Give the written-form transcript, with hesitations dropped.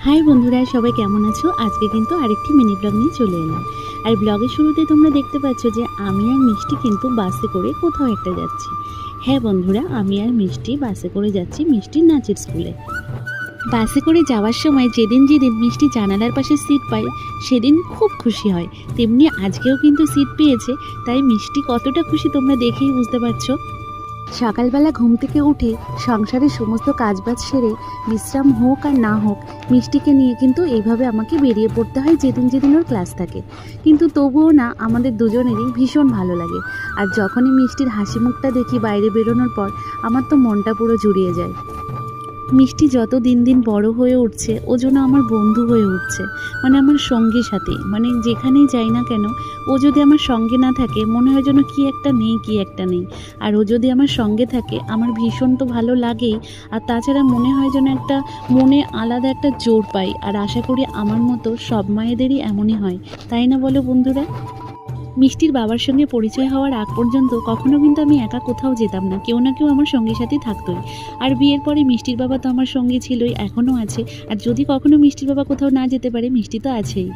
High বন্ধুরা, সবাই কেমন আছো? আজকে কিন্তু আরেকটি মিনি ব্লগ নিয়ে চলে এলাম। আর ব্লগের শুরুতে তোমরা দেখতে পাচ্ছ যে আমি আর মিষ্টি কিন্তু বাসে করে কোথাও একটা যাচ্ছি। হ্যাঁ বন্ধুরা, আমি আর মিষ্টি বাসে করে যাচ্ছি মিষ্টির নাচের স্কুলে। বাসে করে যাওয়ার সময় যেদিন মিষ্টি জানালার পাশে সিট পায় সেদিন খুব খুশি হয়। তেমনি আজকেও কিন্তু সিট পেয়েছে, তাই মিষ্টি কতটা খুশি তোমরা দেখেই বুঝতে পারছো। সকালবেলা ঘুম থেকে উঠে সংসারের সমস্ত কাজবাজ সেরে বিশ্রাম হোক আর না হোক, মিষ্টিকে নিয়ে কিন্তু এইভাবে আমাকে বেরিয়ে পড়তে হয় যেদিন ওর ক্লাস থাকে। কিন্তু তবুও না, আমাদের দুজনেরই ভীষণ ভালো লাগে। আর যখনই মিষ্টির হাসি মুখটা দেখি বাইরে বেরোনোর পর, আমার তো মনটা পুরো জুড়িয়ে যায়। মিষ্টি যত দিন বড় হয়ে উঠছে, ও যেন আমার বন্ধু হয়ে উঠছে, মানে আমার সঙ্গী সাথী। মানে যেখানেই যাই না কেন, ও যদি আমার সঙ্গে না থাকে মনে হয় যেন কি একটা নেই। আর ও যদি আমার সঙ্গে থাকে আমার ভীষণ তো ভালো লাগেই। আর তাছাড়া মনে হয় যেন একটা মনে আলাদা একটা জোর পাই। আর আশা করি আমার মতো সব মায়েদেরই এমনই হয়, তাই না বলো বন্ধুরা? মিষ্টির বাবার সঙ্গে পরিচয় হওয়ার আগ পর্যন্ত কখনো কিন্তু আমি একা কোথাও যেতাম না, কেউ না কেউ আমার সঙ্গী সাথী থাকতোই। আর বিয়ের পরে মিষ্টির বাবা তো আমার সঙ্গে ছিলই, এখনও আছে। আর যদি কখনো মিষ্টির বাবা কোথাও না যেতে পারে, মিষ্টি তো আছেই।